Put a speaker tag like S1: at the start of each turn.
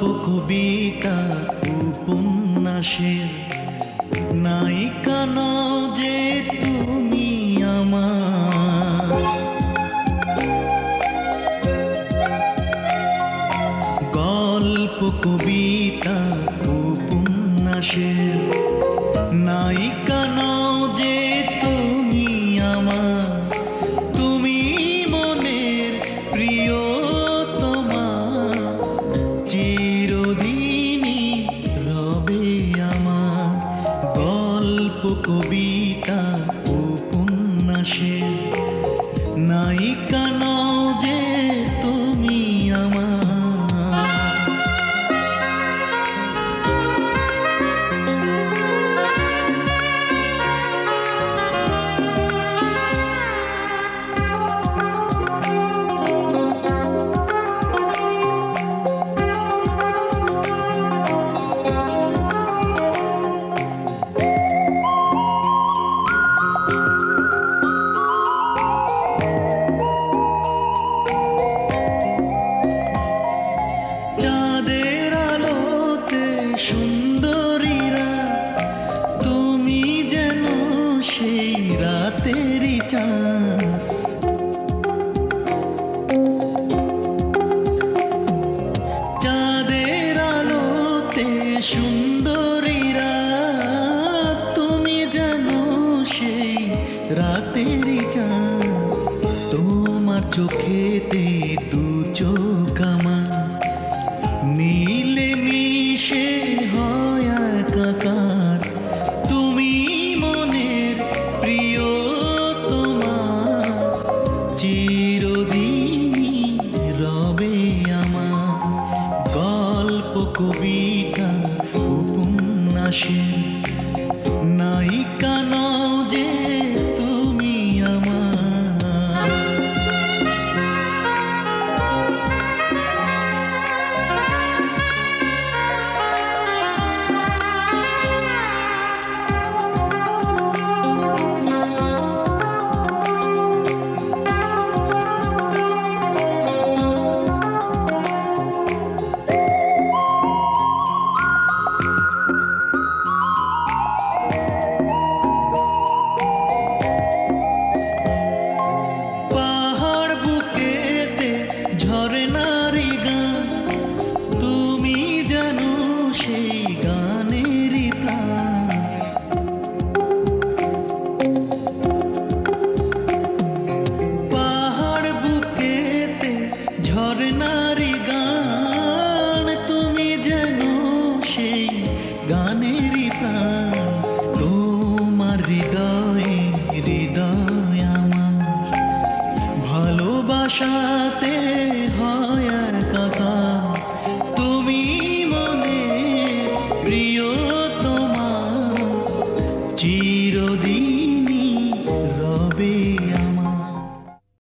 S1: কবিতা উপন্যাসের নায়িকা নও যে তুমি আমার। গল্প কবিতা উপন্যাসের নায়িকা নও যে তুমি আমার। তুমি মনের প্রিয়তমা, চিরদিনই রবে আমার। গল্প কবিতা উপন্যাসের নায়িকা নও যে তুমি আমার। সুন্দরীরা তুমি যেন সেই রাতেরই চাঁদ। চাঁদের আলোতে সুন্দরীরা তুমি যেন সেই রাতেরই চাঁদ। তোমার চোখেতে দু চোখ আমার মিলে মিশে হয় একাকার। তুমি মনের প্রিয়তমা, চিরদিনই রবে আমার। গল্প কবিতা উপন্যাসের নায়িকা নও যে তুমি আমার। ঝরনারি গান তুমি জানো সেই গানেরই প্রাণ। পাহাড় বুকেতে ঝরনারি গান তুমি জানো সেই গানেরই প্রাণ। তোমার হৃদয়ে হৃদয় আমার, ভালোবাসাতে হয়